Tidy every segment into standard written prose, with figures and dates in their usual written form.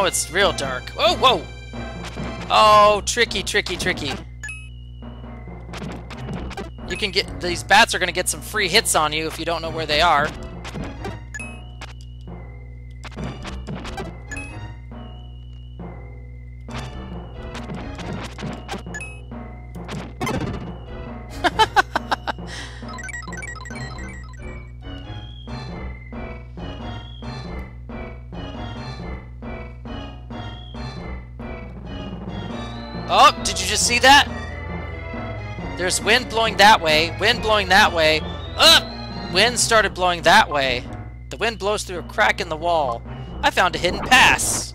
Now it's real dark. Oh, whoa! Oh, tricky, tricky, tricky. You can get... These bats are going to get some free hits on you if you don't know where they are. Oh, did you just see that? There's wind blowing that way, wind blowing that way. Wind started blowing that way. The wind blows through a crack in the wall. I found a hidden pass.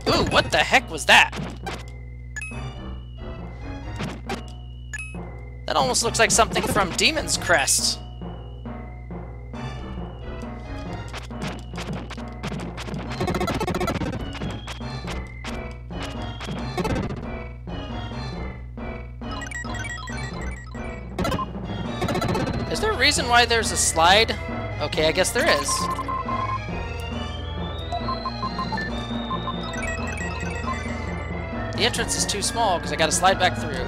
Ooh, what the heck was that? That almost looks like something from Demon's Crest. Is there a reason why there's a slide? Okay, I guess there is. The entrance is too small because I gotta slide back through.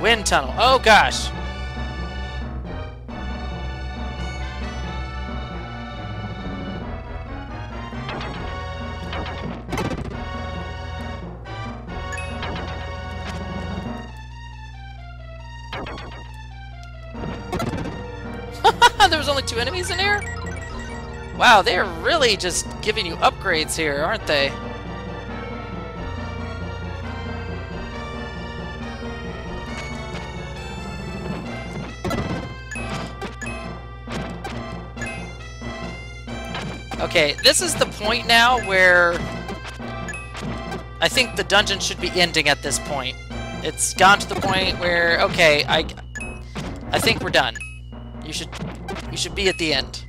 Wind tunnel. Oh gosh. There was only 2 enemies in here? Wow, they're really just giving you upgrades here, aren't they? Okay, this is the point now where I think the dungeon should be ending at this point. It's gone to the point where, okay, I think we're done. You should be at the end.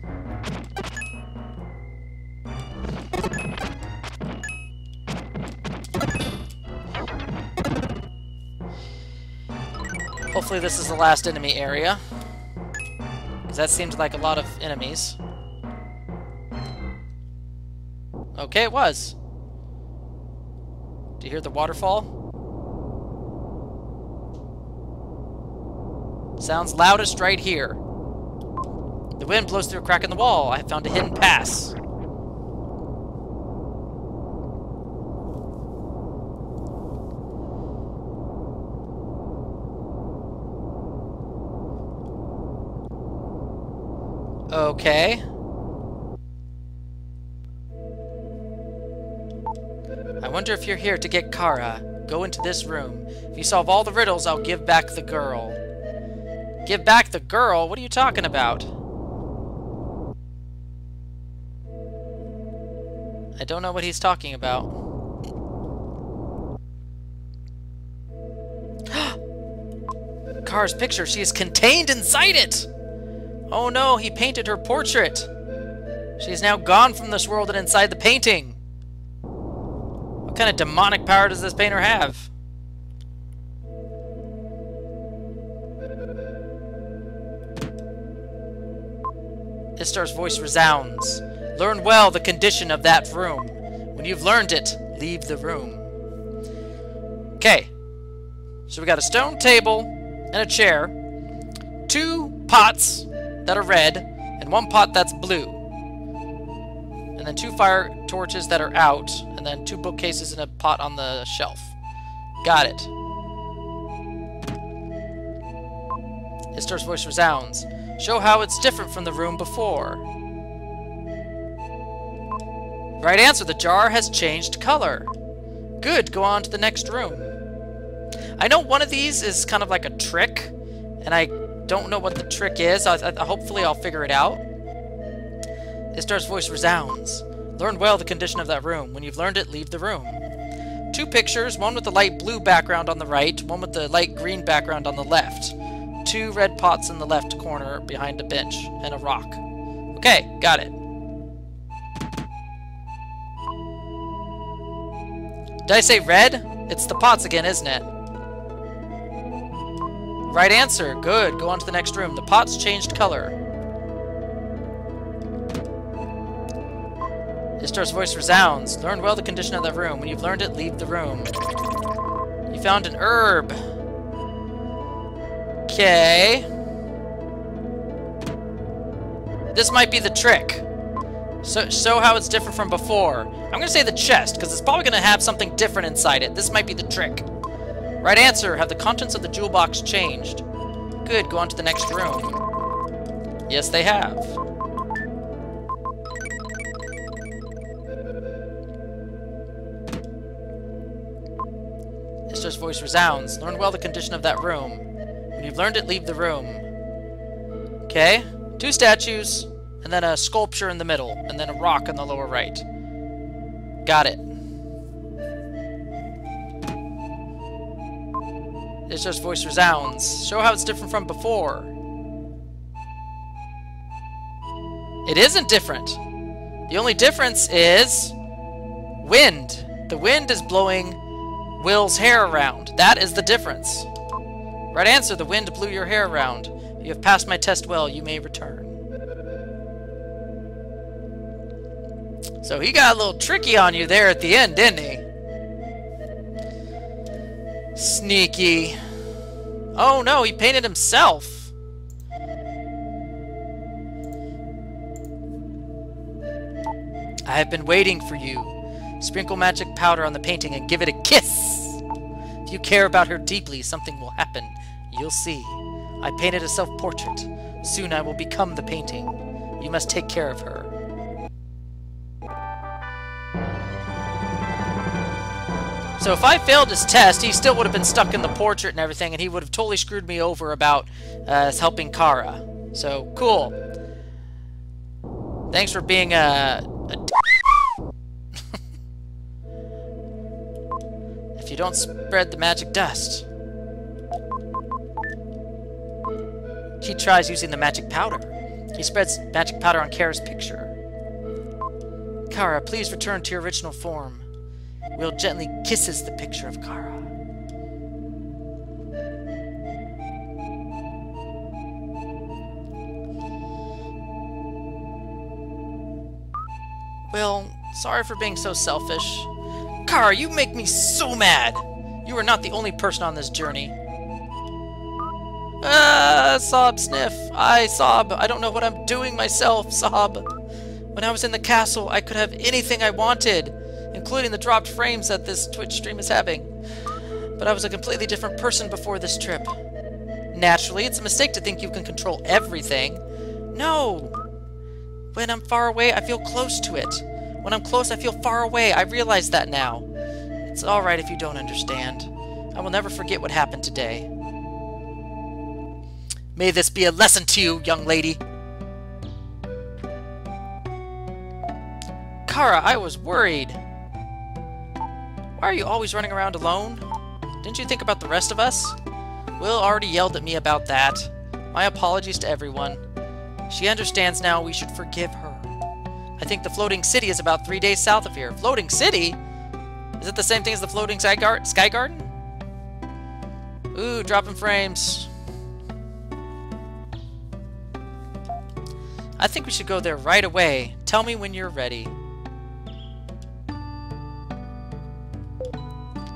Hopefully this is the last enemy area, because that seemed like a lot of enemies. Okay, it was. Do you hear the waterfall? Sounds loudest right here. The wind blows through a crack in the wall. I found a hidden pass. Okay. I wonder if you're here to get Kara. Go into this room. If you solve all the riddles, I'll give back the girl. Give back the girl? What are you talking about? I don't know what he's talking about. Kara's picture. She is contained inside it! Oh no, he painted her portrait. She is now gone from this world and inside the painting. What kind of demonic power does this painter have? Istar's voice resounds. Learn well the condition of that room. When you've learned it, leave the room. Okay. So we got a stone table and a chair. 2 pots that are red, and 1 pot that's blue. And then 2 fire torches that are out, and then 2 bookcases and a pot on the shelf. Got it. Istar's voice resounds. Show how it's different from the room before. Right answer, the jar has changed color. Good, go on to the next room. I know one of these is kind of like a trick, and I don't know what the trick is. Hopefully I'll figure it out. Istar's voice resounds. Learn well the condition of that room. When you've learned it, leave the room. 2 pictures, one with the light blue background on the right, one with the light green background on the left. 2 red pots in the left corner behind a bench and a rock. Okay, got it. Did I say red? It's the pots again, isn't it? Right answer. Good. Go on to the next room. The pots changed color. Ishtar's voice resounds. Learn well the condition of that room. When you've learned it, leave the room. You found an herb. Okay. This might be the trick. So how it's different from before. I'm going to say the chest, because it's probably going to have something different inside it. This might be the trick. Right answer. Have the contents of the jewel box changed? Good. Go on to the next room. Yes, they have. Ishtar's voice resounds. Learn well the condition of that room. When you've learned it, leave the room. Okay. 2 statues, and then a sculpture in the middle, and then a rock in the lower right. Got it. Ishtar's voice resounds. Show how it's different from before. It isn't different. The only difference is wind. The wind is blowing Will's hair around. That is the difference. Right answer. The wind blew your hair around. You have passed my test well. You may return. So he got a little tricky on you there at the end, didn't he? Sneaky. Oh no, he painted himself. I have been waiting for you. Sprinkle magic powder on the painting and give it a kiss. If you care about her deeply, something will happen. You'll see. I painted a self-portrait. Soon I will become the painting. You must take care of her. So if I failed his test, he still would have been stuck in the portrait and everything, and he would have totally screwed me over about helping Kara. So, cool. Thanks for being a If you don't spread the magic dust. He tries using the magic powder. He spreads magic powder on Kara's picture. Kara, please return to your original form. Will gently kisses the picture of Kara. Will, sorry for being so selfish. Kara, you make me so mad! You are not the only person on this journey. Sob sniff. I sob. I don't know what I'm doing myself, sob. When I was in the castle, I could have anything I wanted, including the dropped frames that this Twitch stream is having. But I was a completely different person before this trip. Naturally, it's a mistake to think you can control everything. No! When I'm far away, I feel close to it. When I'm close, I feel far away. I realize that now. It's alright if you don't understand. I will never forget what happened today. May this be a lesson to you, young lady. Kara, I was worried. Why are you always running around alone? Didn't you think about the rest of us? Will already yelled at me about that. My apologies to everyone. She understands now. We should forgive her. I think the floating city is about 3 days south of here. Floating city? Is it the same thing as the floating sky garden? Ooh, dropping frames. I think we should go there right away. Tell me when you're ready.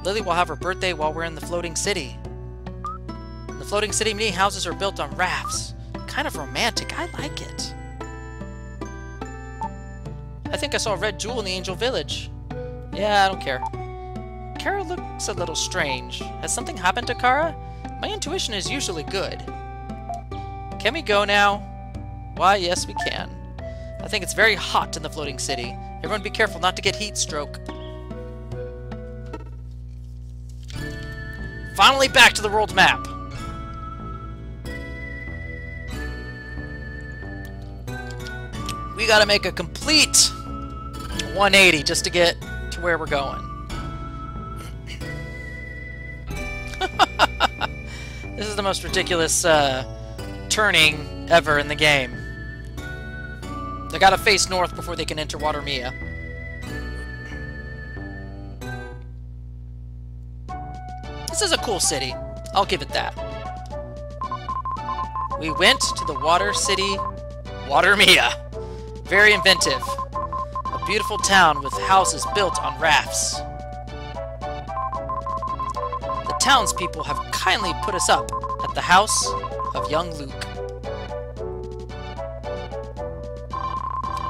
Lily will have her birthday while we're in the floating city. In the floating city, many houses are built on rafts. Kind of romantic. I like it. I think I saw a red jewel in the Angel Village. Yeah, I don't care. Kara looks a little strange. Has something happened to Kara? My intuition is usually good. Can we go now? Why, yes, we can. I think it's very hot in the floating city. Everyone be careful not to get heat stroke. Finally back to the world map. We gotta make a complete 180 just to get to where we're going. This is the most ridiculous turning ever in the game. They gotta face north before they can enter Watermia. This is a cool city. I'll give it that. We went to the Water City, Watermia. Very inventive. A A beautiful town with houses built on rafts. The townspeople have kindly put us up at the house of young Luke.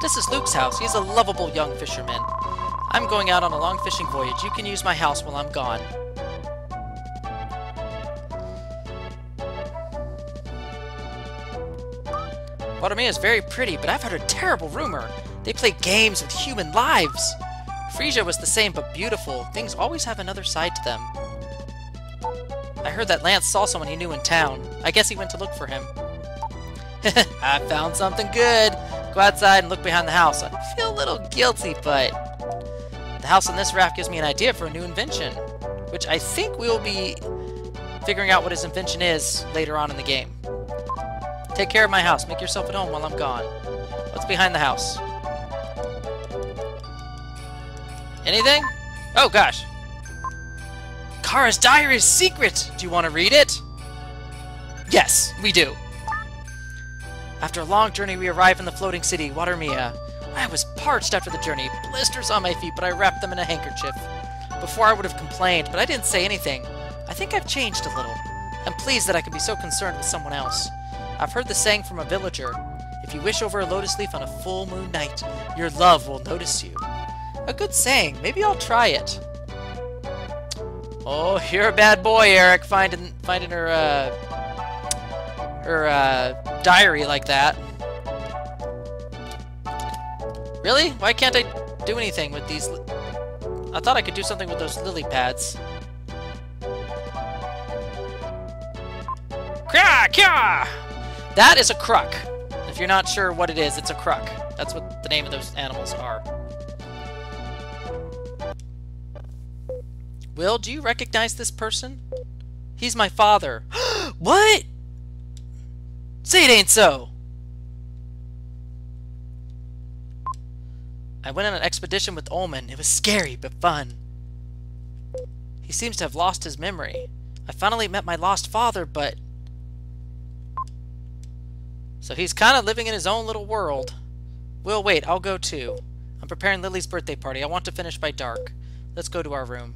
This is Luke's house. He's a lovable young fisherman. I'm going out on a long fishing voyage. You can use my house while I'm gone. Watermia is very pretty, but I've heard a terrible rumor. They play games with human lives. Freedan was the same, but beautiful. Things always have another side to them. I heard that Lance saw someone he knew in town. I guess he went to look for him. I found something good. Go outside and look behind the house. I feel a little guilty, but the house on this raft gives me an idea for a new invention, which I think we'll be figuring out what his invention is later on in the game. Take care of my house. Make yourself at home while I'm gone. What's behind the house? Anything? Oh, gosh. Kara's diary is secret! Do you want to read it? Yes, we do. After a long journey, we arrive in the floating city, Watermia. I was parched after the journey, blisters on my feet, but I wrapped them in a handkerchief. Before I would have complained, but I didn't say anything. I think I've changed a little. I'm pleased that I can be so concerned with someone else. I've heard the saying from a villager, if you wish over a lotus leaf on a full moon night, your love will notice you. A good saying. Maybe I'll try it. Oh, you're a bad boy, Eric, finding her diary like that. Really? Why can't I do anything with these? I thought I could do something with those lily pads. Kya! Kya! That is a crook. If you're not sure what it is, it's a crook. That's what the name of those animals are. Will, do you recognize this person? He's my father. What? Say it ain't so. I went on an expedition with Ullman. It was scary, but fun. He seems to have lost his memory. I finally met my lost father, but... So he's kind of living in his own little world. Will, wait, I'll go too. I'm preparing Lily's birthday party. I want to finish by dark. Let's go to our room.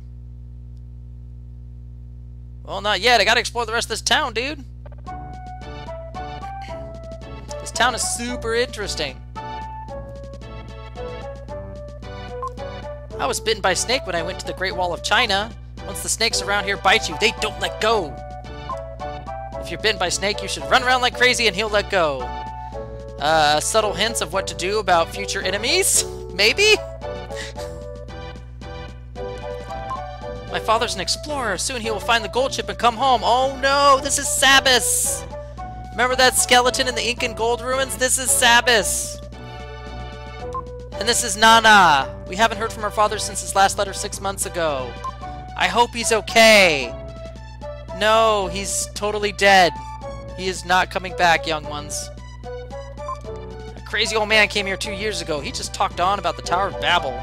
Well, not yet. I gotta explore the rest of this town, dude. This town is super interesting. I was bitten by a snake when I went to the Great Wall of China. Once the snakes around here bite you, they don't let go. If you're bitten by a snake, you should run around like crazy and he'll let go. Subtle hints of what to do about future enemies? Maybe? My father's an explorer. Soon he will find the gold ship and come home. Oh no, this is Sabas. Remember that skeleton in the Incan gold ruins? This is Sabas. And this is Nana. We haven't heard from her father since his last letter 6 months ago. I hope he's okay. No, he's totally dead. He is not coming back, young ones. A crazy old man came here 2 years ago. He just talked on about the Tower of Babel.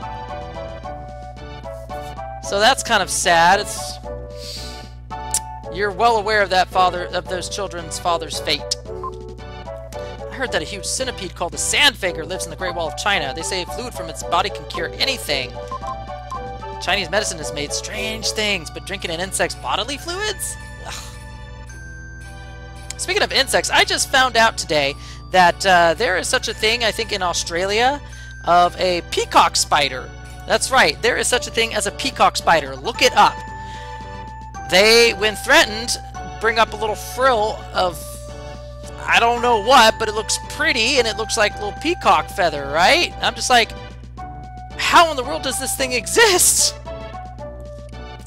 So that's kind of sad. You're well aware of those children's father's fate. I heard that a huge centipede called the Sandfaker lives in the Great Wall of China. They say fluid from its body can cure anything. Chinese medicine has made strange things, but drinking an insect's bodily fluids? Ugh. Speaking of insects, I just found out today that there is such a thing, I think in Australia, of a peacock spider. That's right, there is such a thing as a peacock spider. Look it up. They, when threatened, bring up a little frill of, I don't know what, but it looks pretty, and it looks like a little peacock feather, right? I'm just like, how in the world does this thing exist?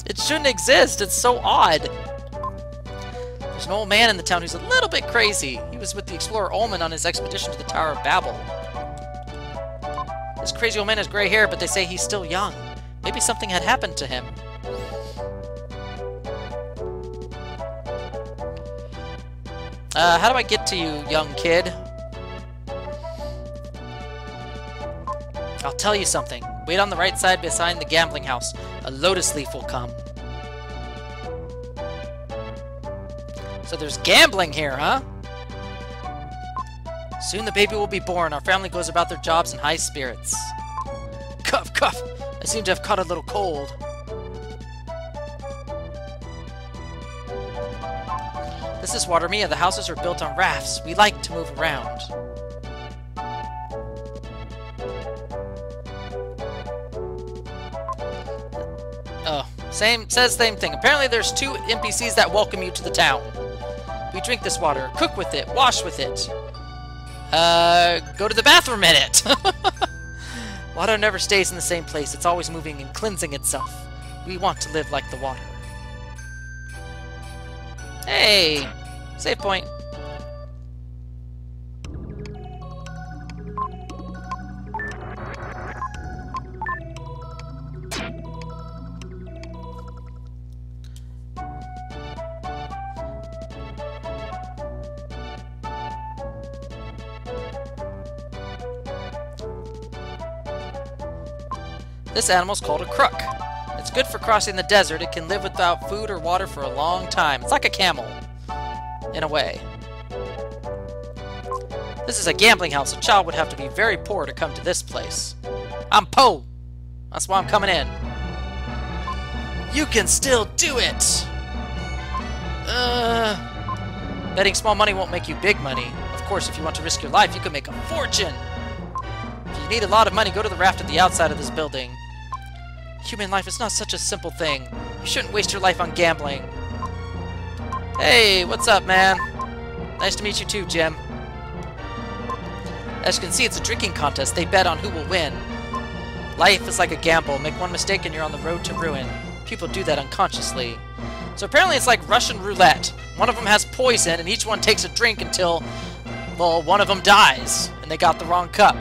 It shouldn't exist. It's so odd. There's an old man in the town who's a little bit crazy. He was with the explorer Ullman on his expedition to the Tower of Babel. This crazy old man has gray hair, but they say he's still young. Maybe something had happened to him. How do I get to you, young kid? I'll tell you something. Wait on the right side beside the gambling house. A lotus leaf will come. So there's gambling here, huh? Soon the baby will be born. Our family goes about their jobs in high spirits. Cough, cough. I seem to have caught a little cold. This is Watermia. The houses are built on rafts. We like to move around. Oh, same thing. Apparently there's 2 NPCs that welcome you to the town. We drink this water, cook with it, wash with it. Go to the bathroom in it. Water never stays in the same place. It's always moving and cleansing itself. We want to live like the water. Hey! Save point. This animal's called a crook. It's good for crossing the desert. It can live without food or water for a long time. It's like a camel, in a way. This is a gambling house. A child would have to be very poor to come to this place. I'm po. That's why I'm coming in. You can still do it! Betting small money won't make you big money. Of course, if you want to risk your life, you can make a fortune! If you need a lot of money, go to the raft at the outside of this building. Human life is not such a simple thing. You shouldn't waste your life on gambling. Hey, what's up, man? Nice to meet you too, Jim. As you can see, it's a drinking contest. They bet on who will win. Life is like a gamble. Make one mistake and you're on the road to ruin. People do that unconsciously. So apparently it's like Russian roulette. One of them has poison, and each one takes a drink until, well, one of them dies, and they got the wrong cup.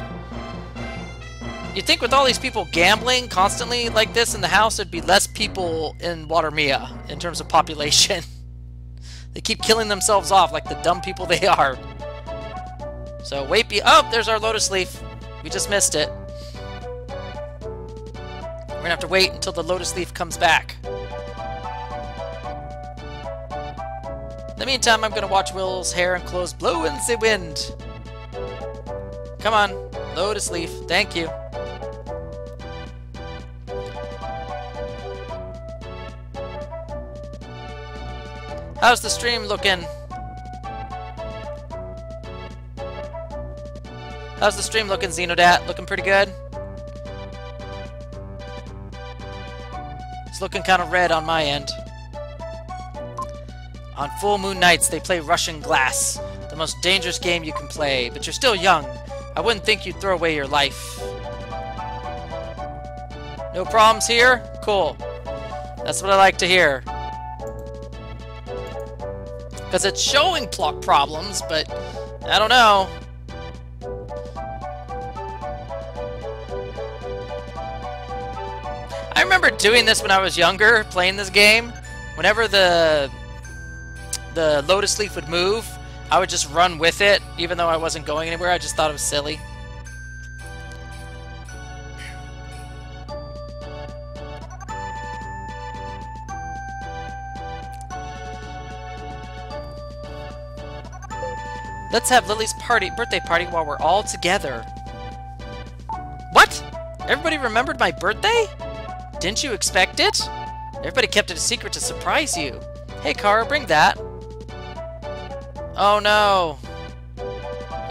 You'd think with all these people gambling constantly like this in the house, there'd be less people in Watermia in terms of population. They keep killing themselves off like the dumb people they are. So wait, oh, there's our lotus leaf. We just missed it. We're gonna have to wait until the lotus leaf comes back. In the meantime, I'm gonna watch Will's hair and clothes blow in the wind. Come on, lotus leaf. Thank you. How's the stream looking? How's the stream looking, Xenodat? Looking pretty good? It's looking kind of red on my end. On full moon nights, they play Russian glass. The most dangerous game you can play. But you're still young. I wouldn't think you'd throw away your life. No problems here? Cool. That's what I like to hear. Because it's showing plot problems, but I don't know. I remember doing this when I was younger, playing this game. Whenever the lotus leaf would move, I would just run with it, even though I wasn't going anywhere. I just thought it was silly. Let's have Lily's birthday party while we're all together. What? Everybody remembered my birthday? Didn't you expect it? Everybody kept it a secret to surprise you. Hey, Kara, bring that. Oh no.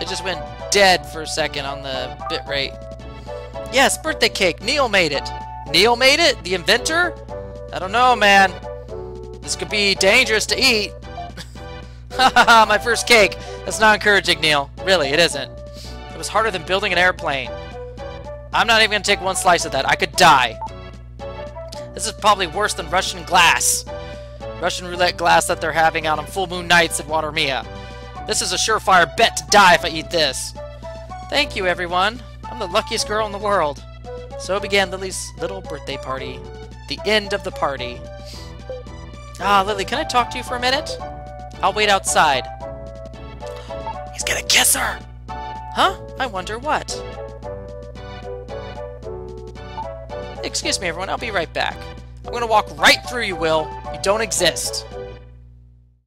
It just went dead for a second on the bitrate. Yes, birthday cake. Neil made it. Neil made it? The inventor? I don't know, man. This could be dangerous to eat. Haha, my first cake. That's not encouraging, Neil. Really, it isn't. It was harder than building an airplane. I'm not even going to take one slice of that. I could die. This is probably worse than Russian glass. Russian roulette glass that they're having out on full moon nights at Watermia. This is a surefire bet to die if I eat this. Thank you, everyone. I'm the luckiest girl in the world. So began Lily's little birthday party. The end of the party. Ah, Lily, can I talk to you for a minute? I'll wait outside. He's gonna kiss her! Huh? I wonder what. Excuse me, everyone. I'll be right back. I'm gonna walk right through you, Will. You don't exist.